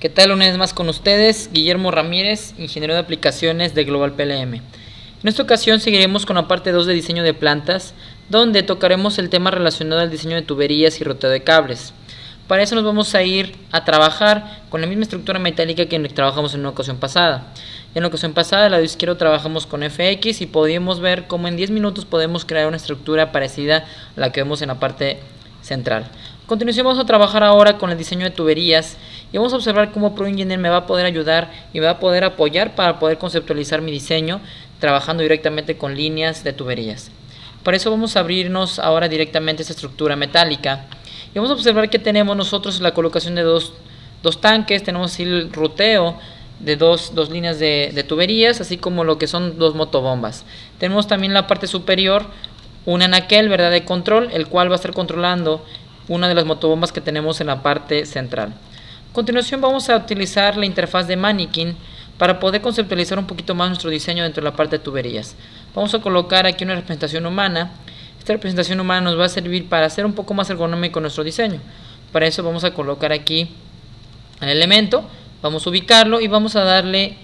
¿Qué tal? Una vez más con ustedes, Guillermo Ramírez, ingeniero de aplicaciones de Global PLM. En esta ocasión seguiremos con la parte 2 de diseño de plantas, donde tocaremos el tema relacionado al diseño de tuberías y roteo de cables. Para eso nos vamos a ir a trabajar con la misma estructura metálica que trabajamos en una ocasión pasada. En la ocasión pasada, al lado izquierdo, trabajamos con FX y podíamos ver cómo en 10 minutos podemos crear una estructura parecida a la que vemos en la parte central. A continuación vamos a trabajar ahora con el diseño de tuberías y vamos a observar cómo ProEngineer me va a poder ayudar y me va a poder apoyar para poder conceptualizar mi diseño trabajando directamente con líneas de tuberías. Para eso vamos a abrirnos ahora directamente esta estructura metálica y vamos a observar que tenemos nosotros la colocación de dos tanques, tenemos el ruteo de dos líneas de tuberías, así como lo que son dos motobombas. Tenemos también la parte superior un anaquel, ¿verdad?, de control, el cual va a estar controlando una de las motobombas que tenemos en la parte central. A continuación vamos a utilizar la interfaz de Mannequin para poder conceptualizar un poquito más nuestro diseño dentro de la parte de tuberías. Vamos a colocar aquí una representación humana. Esta representación humana nos va a servir para hacer un poco más ergonómico nuestro diseño. Para eso vamos a colocar aquí el elemento, vamos a ubicarlo y vamos a darle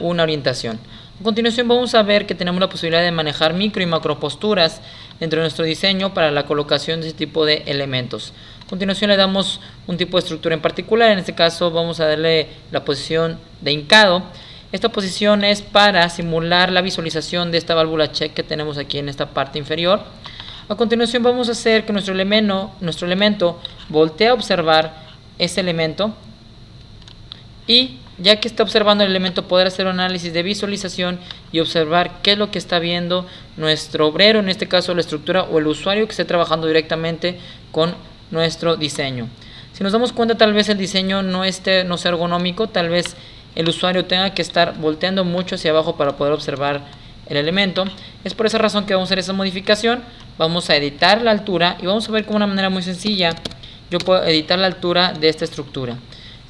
una orientación. A continuación vamos a ver que tenemos la posibilidad de manejar micro y macro posturas dentro de nuestro diseño para la colocación de ese tipo de elementos. A continuación le damos un tipo de estructura en particular, en este caso vamos a darle la posición de hincado. Esta posición es para simular la visualización de esta válvula check que tenemos aquí en esta parte inferior. A continuación vamos a hacer que nuestro elemento voltee a observar ese elemento y ya que está observando el elemento, poder hacer un análisis de visualización y observar qué es lo que está viendo nuestro obrero, en este caso la estructura o el usuario que esté trabajando directamente con nuestro diseño. Si nos damos cuenta, tal vez el diseño no sea ergonómico, tal vez el usuario tenga que estar volteando mucho hacia abajo para poder observar el elemento. Es por esa razón que vamos a hacer esa modificación. Vamos a editar la altura y vamos a ver cómo de una manera muy sencilla yo puedo editar la altura de esta estructura.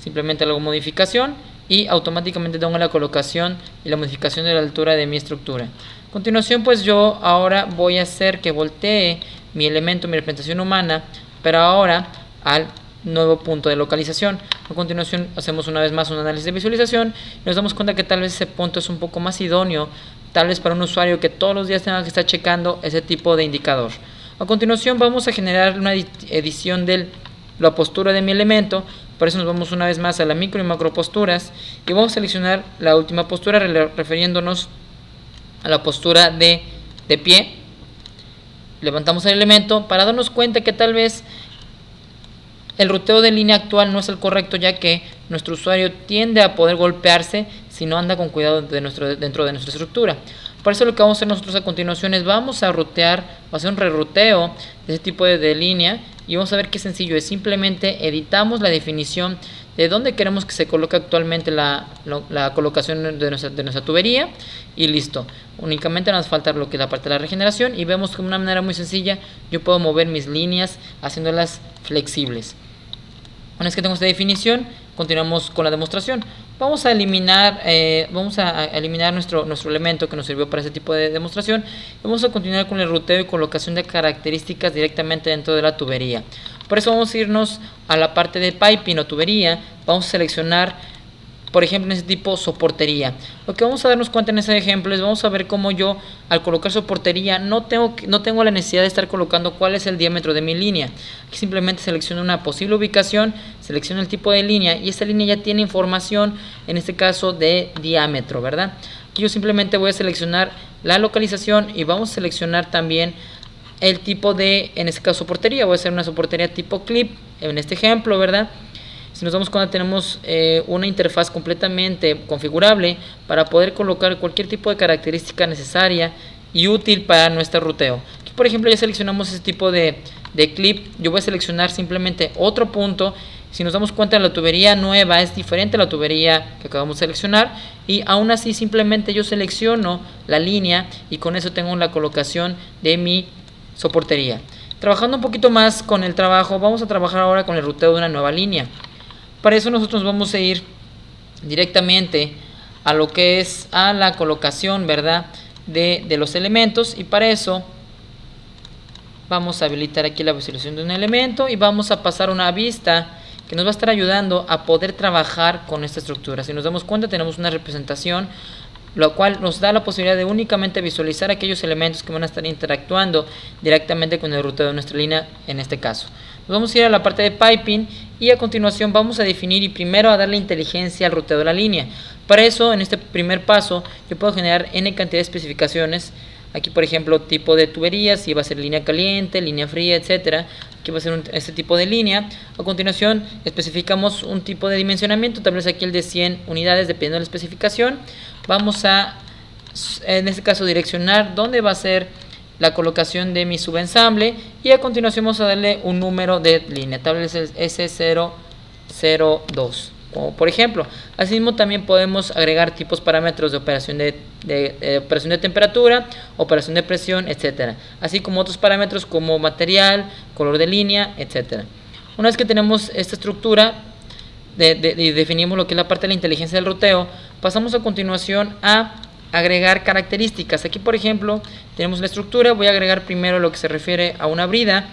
Simplemente hago modificación y automáticamente tengo la colocación y la modificación de la altura de mi estructura. A continuación, pues yo ahora voy a hacer que voltee mi elemento, mi representación humana, pero ahora al nuevo punto de localización. A continuación hacemos una vez más un análisis de visualización y nos damos cuenta que tal vez ese punto es un poco más idóneo, tal vez para un usuario que todos los días tenga que estar checando ese tipo de indicador. A continuación vamos a generar una edición de la postura de mi elemento. Por eso nos vamos una vez más a la micro y macro posturas y vamos a seleccionar la última postura refiriéndonos a la postura de pie. Levantamos el elemento para darnos cuenta que tal vez el ruteo de línea actual no es el correcto, ya que nuestro usuario tiende a poder golpearse si no anda con cuidado dentro de nuestra estructura. Por eso lo que vamos a hacer nosotros a continuación es vamos a rutear, a hacer un reruteo de ese tipo de línea y vamos a ver qué sencillo es. Simplemente editamos la definición de dónde queremos que se coloque actualmente la colocación de nuestra tubería y listo. Únicamente nos falta lo que es la parte de la regeneración y vemos que de una manera muy sencilla yo puedo mover mis líneas haciéndolas flexibles. Una vez que tengo esta definición, continuamos con la demostración. Vamos a eliminar nuestro elemento que nos sirvió para ese tipo de demostración. Vamos a continuar con el ruteo y colocación de características directamente dentro de la tubería. Por eso vamos a irnos a la parte de piping o tubería. Vamos a seleccionar, por ejemplo, en ese tipo soportería. Lo que vamos a darnos cuenta en ese ejemplo es vamos a ver cómo yo al colocar soportería no tengo la necesidad de estar colocando cuál es el diámetro de mi línea. Aquí simplemente selecciono una posible ubicación, selecciono el tipo de línea y esta línea ya tiene información, en este caso de diámetro, ¿verdad? Aquí yo simplemente voy a seleccionar la localización y vamos a seleccionar también el tipo de, en este caso, soportería. Voy a hacer una soportería tipo clip en este ejemplo, ¿verdad? Si nos damos cuenta, tenemos una interfaz completamente configurable para poder colocar cualquier tipo de característica necesaria y útil para nuestro ruteo. Aquí, por ejemplo, ya seleccionamos este tipo de clip. Yo voy a seleccionar simplemente otro punto. Si nos damos cuenta, la tubería nueva es diferente a la tubería que acabamos de seleccionar y aún así simplemente yo selecciono la línea y con eso tengo la colocación de mi soportería. Trabajando un poquito más con el trabajo, vamos a trabajar ahora con el ruteo de una nueva línea. Para eso nosotros vamos a ir directamente a lo que es a la colocación, ¿verdad?, de los elementos y para eso vamos a habilitar aquí la visualización de un elemento y vamos a pasar una vista que nos va a estar ayudando a poder trabajar con esta estructura. Si nos damos cuenta, tenemos una representación, lo cual nos da la posibilidad de únicamente visualizar aquellos elementos que van a estar interactuando directamente con el ruteo de nuestra línea en este caso. Nos vamos a ir a la parte de piping y a continuación vamos a definir y primero a darle inteligencia al ruteo de la línea. Para eso, en este primer paso, yo puedo generar n cantidad de especificaciones. Aquí, por ejemplo, tipo de tuberías, si va a ser línea caliente, línea fría, etcétera. Aquí va a ser este tipo de línea. A continuación, especificamos un tipo de dimensionamiento, tal vez aquí el de 100 unidades, dependiendo de la especificación. Vamos a, en este caso, direccionar dónde va a ser la colocación de mi subensamble y a continuación vamos a darle un número de línea, tal vez el S002. Como por ejemplo, asimismo también podemos agregar tipos parámetros de operación operación de temperatura, operación de presión, etcétera, así como otros parámetros como material, color de línea, etcétera. Una vez que tenemos esta estructura y definimos lo que es la parte de la inteligencia del ruteo, pasamos a continuación a agregar características. Aquí por ejemplo tenemos la estructura, voy a agregar primero lo que se refiere a una brida.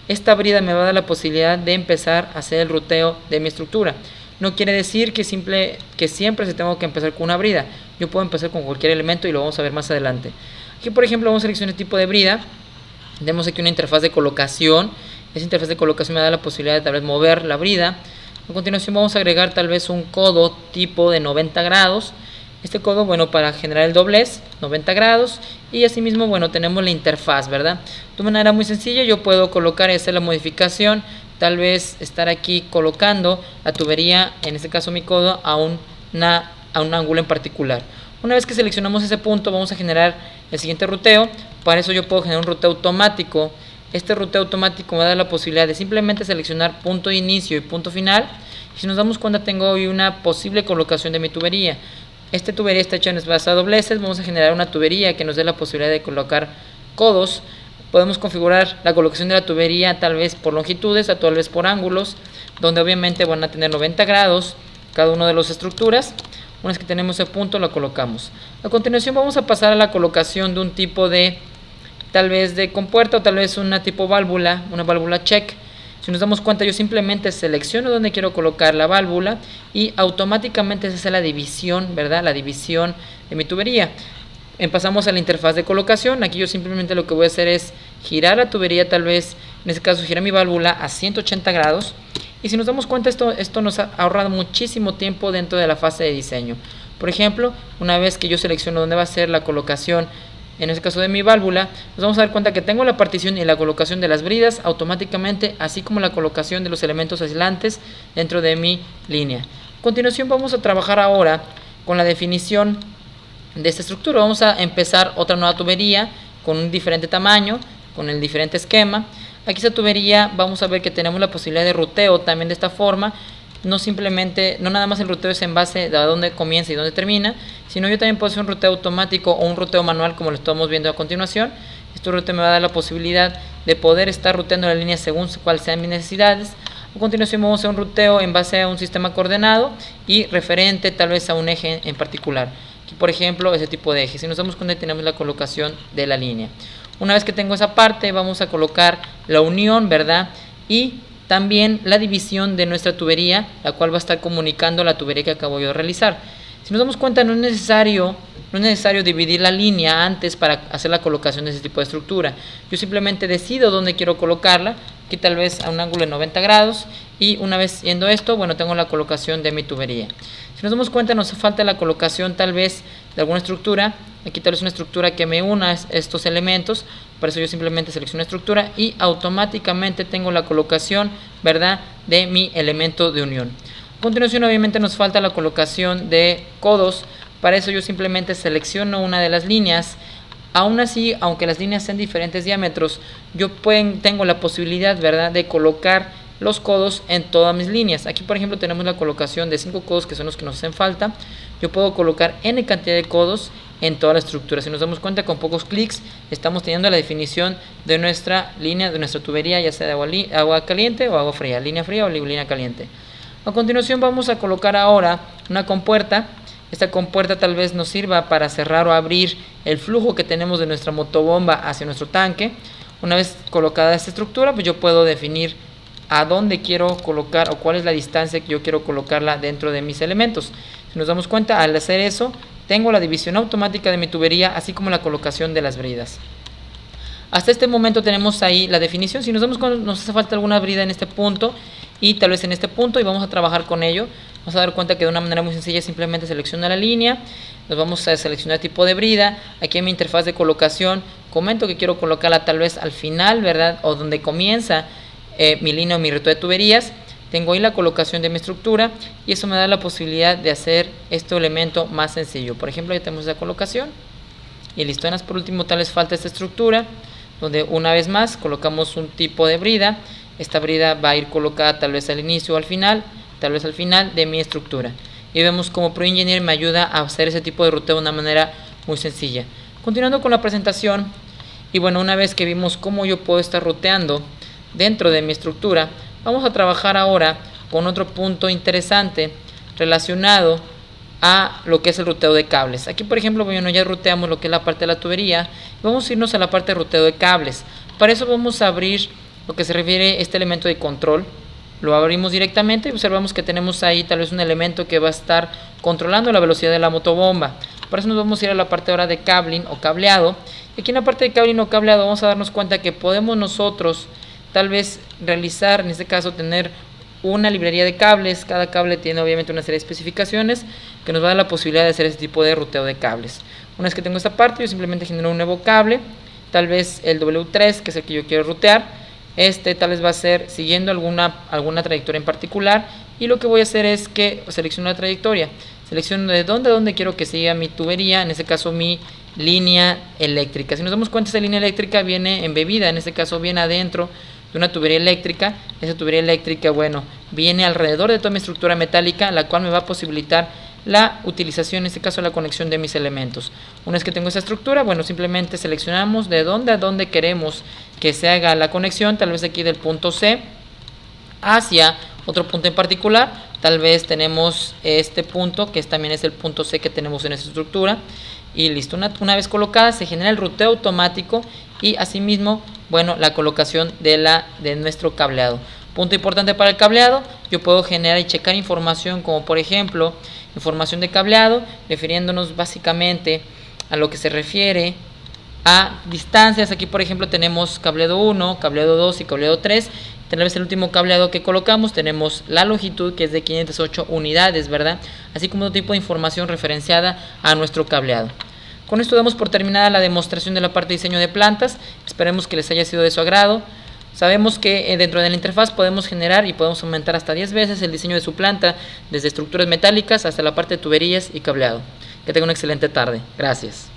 Esta brida me va a dar la posibilidad de empezar a hacer el ruteo de mi estructura. No quiere decir que siempre se tengo que empezar con una brida. Yo puedo empezar con cualquier elemento y lo vamos a ver más adelante. Aquí por ejemplo vamos a seleccionar el tipo de brida. Tenemos aquí una interfaz de colocación. Esa interfaz de colocación me da la posibilidad de tal vez mover la brida. A continuación vamos a agregar tal vez un codo tipo de 90 grados. Este codo, bueno, para generar el doblez, 90 grados. Y asimismo, bueno, tenemos la interfaz, ¿verdad? De una manera muy sencilla yo puedo colocar y hacer la modificación. Tal vez estar aquí colocando la tubería, en este caso mi codo, a un ángulo en particular. Una vez que seleccionamos ese punto, vamos a generar el siguiente ruteo. Para eso yo puedo generar un ruteo automático. Este ruteo automático me da la posibilidad de simplemente seleccionar punto de inicio y punto final. Y si nos damos cuenta, tengo hoy una posible colocación de mi tubería. Esta tubería está hecha en base a dobleces. Vamos a generar una tubería que nos dé la posibilidad de colocar codos. Podemos configurar la colocación de la tubería tal vez por longitudes, tal vez por ángulos, donde obviamente van a tener 90 grados cada una de las estructuras. Una vez que tenemos ese punto, lo colocamos. A continuación vamos a pasar a la colocación de un tipo de, tal vez de compuerta o tal vez una tipo válvula, una válvula check. Si nos damos cuenta, yo simplemente selecciono donde quiero colocar la válvula y automáticamente se hace la división, ¿verdad? La división de mi tubería. Pasamos a la interfaz de colocación. Aquí yo simplemente lo que voy a hacer es girar la tubería, tal vez en este caso girar mi válvula a 180 grados. Y si nos damos cuenta, esto nos ha ahorrado muchísimo tiempo dentro de la fase de diseño. Por ejemplo, una vez que yo selecciono dónde va a ser la colocación, en este caso de mi válvula, nos vamos a dar cuenta que tengo la partición y la colocación de las bridas automáticamente, así como la colocación de los elementos aislantes dentro de mi línea. A continuación vamos a trabajar ahora con la definición de esta estructura. Vamos a empezar otra nueva tubería con un diferente tamaño, con el diferente esquema. Aquí esta tubería vamos a ver que tenemos la posibilidad de ruteo también de esta forma. No nada más el ruteo es en base de dónde comienza y dónde termina, sino yo también puedo hacer un ruteo automático o un ruteo manual como lo estamos viendo a continuación. Este ruteo me va a dar la posibilidad de poder estar ruteando la línea según cuáles sean mis necesidades. A continuación vamos a hacer un ruteo en base a un sistema coordenado y referente tal vez a un eje en particular. Aquí por ejemplo ese tipo de eje. Si nos damos cuenta, tenemos la colocación de la línea. Una vez que tengo esa parte, vamos a colocar la unión, ¿verdad? Y también la división de nuestra tubería, la cual va a estar comunicando la tubería que acabo yo de realizar. Si nos damos cuenta, no es necesario dividir la línea antes para hacer la colocación de ese tipo de estructura. Yo simplemente decido dónde quiero colocarla, aquí tal vez a un ángulo de 90 grados, y una vez haciendo esto, bueno, tengo la colocación de mi tubería. Si nos damos cuenta, nos falta la colocación tal vez de alguna estructura. Aquí tal vez una estructura que me una estos elementos. Por eso yo simplemente selecciono estructura y automáticamente tengo la colocación, ¿verdad?, de mi elemento de unión. A continuación obviamente nos falta la colocación de codos. Para eso yo simplemente selecciono una de las líneas. Aún así, aunque las líneas sean diferentes diámetros, yo tengo la posibilidad, ¿verdad?, de colocar los codos en todas mis líneas. Aquí por ejemplo tenemos la colocación de 5 codos, que son los que nos hacen falta. Yo puedo colocar n cantidad de codos en toda la estructura. Si nos damos cuenta, con pocos clics estamos teniendo la definición de nuestra línea, de nuestra tubería, ya sea de agua caliente o agua fría, línea fría o línea caliente. A continuación vamos a colocar ahora una compuerta. Esta compuerta tal vez nos sirva para cerrar o abrir el flujo que tenemos de nuestra motobomba hacia nuestro tanque. Una vez colocada esta estructura, pues yo puedo definir a dónde quiero colocar o cuál es la distancia que yo quiero colocarla dentro de mis elementos. Si nos damos cuenta, al hacer eso, tengo la división automática de mi tubería, así como la colocación de las bridas. Hasta este momento tenemos ahí la definición. Si nos damos cuenta, nos hace falta alguna brida en este punto y tal vez en este punto, y vamos a trabajar con ello. Vamos a dar cuenta que de una manera muy sencilla simplemente selecciona la línea, nos vamos a seleccionar tipo de brida. Aquí en mi interfaz de colocación comento que quiero colocarla tal vez al final, ¿verdad? O donde comienza mi línea o mi reto de tuberías. Tengo ahí la colocación de mi estructura y eso me da la posibilidad de hacer este elemento más sencillo. Por ejemplo, ya tenemos la colocación y listo. Por último, tal vez falta esta estructura, donde una vez más colocamos un tipo de brida. Esta brida va a ir colocada tal vez al inicio o al final, tal vez al final de mi estructura. Y vemos como ProEngineer me ayuda a hacer ese tipo de ruteo de una manera muy sencilla. Continuando con la presentación, y bueno, una vez que vimos cómo yo puedo estar ruteando dentro de mi estructura, vamos a trabajar ahora con otro punto interesante relacionado a lo que es el ruteo de cables. Aquí, por ejemplo, bueno, ya ruteamos lo que es la parte de la tubería. Vamos a irnos a la parte de ruteo de cables. Para eso vamos a abrir lo que se refiere a este elemento de control. Lo abrimos directamente y observamos que tenemos ahí tal vez un elemento que va a estar controlando la velocidad de la motobomba. Para eso nos vamos a ir a la parte ahora de cabling o cableado. Y aquí en la parte de cabling o cableado vamos a darnos cuenta que podemos nosotros tal vez realizar, en este caso tener una librería de cables. Cada cable tiene obviamente una serie de especificaciones que nos va a dar la posibilidad de hacer este tipo de ruteo de cables. Una vez que tengo esta parte, yo simplemente genero un nuevo cable, tal vez el W3, que es el que yo quiero rutear. Este tal vez va a ser siguiendo alguna trayectoria en particular, y lo que voy a hacer es que selecciono la trayectoria, selecciono de dónde quiero que siga mi tubería, en este caso mi línea eléctrica. Si nos damos cuenta, esa línea eléctrica viene embebida, en este caso viene adentro de una tubería eléctrica. Esa tubería eléctrica, bueno, viene alrededor de toda mi estructura metálica, la cual me va a posibilitar la utilización, en este caso la conexión de mis elementos. Una vez que tengo esa estructura, bueno, simplemente seleccionamos de dónde a dónde queremos que se haga la conexión, tal vez aquí del punto C hacia otro punto en particular. Tal vez tenemos este punto, que también es el punto C que tenemos en esa estructura, y listo. Una vez colocada, se genera el ruteo automático y asimismo, bueno, la colocación de nuestro cableado. Punto importante para el cableado: yo puedo generar y checar información, como por ejemplo información de cableado, refiriéndonos básicamente a lo que se refiere a distancias. Aquí por ejemplo tenemos cableado 1, cableado 2 y cableado 3. Tenemos el último cableado que colocamos, tenemos la longitud, que es de 508 unidades, ¿verdad? Así como otro tipo de información referenciada a nuestro cableado. Con esto damos por terminada la demostración de la parte de diseño de plantas. Esperemos que les haya sido de su agrado. Sabemos que dentro de la interfaz podemos generar y podemos aumentar hasta 10 veces el diseño de su planta, desde estructuras metálicas hasta la parte de tuberías y cableado. Que tenga una excelente tarde. Gracias.